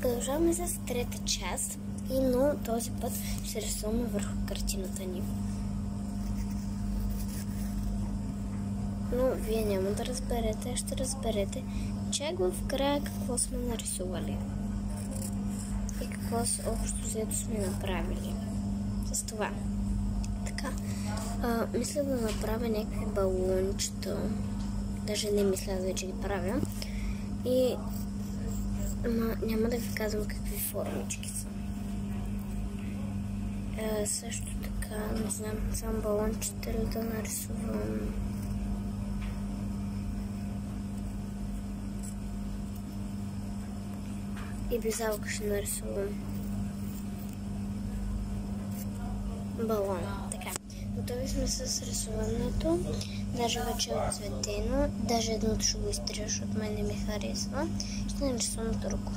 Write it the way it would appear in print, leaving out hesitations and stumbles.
Продължаваме с трета част, но този път ще рисуваме върху картината ни. Но вие няма да разберете, ще разберете чак в края какво сме нарисували и какво общо взето сме направили с това. Така, мисля да направя някакви балончета, даже не мисля, вече ги правя, и няма да ви казвам какви формички са. Също така, не знам, само балончета ли да нарисувам. И бизалка ще нарисувам. Балон. Така. Готови сме с рисуването. Даже вече е отцветено. Даже едното ще го изтрия, защото мен не ми харесва. Ще нарисувам друго.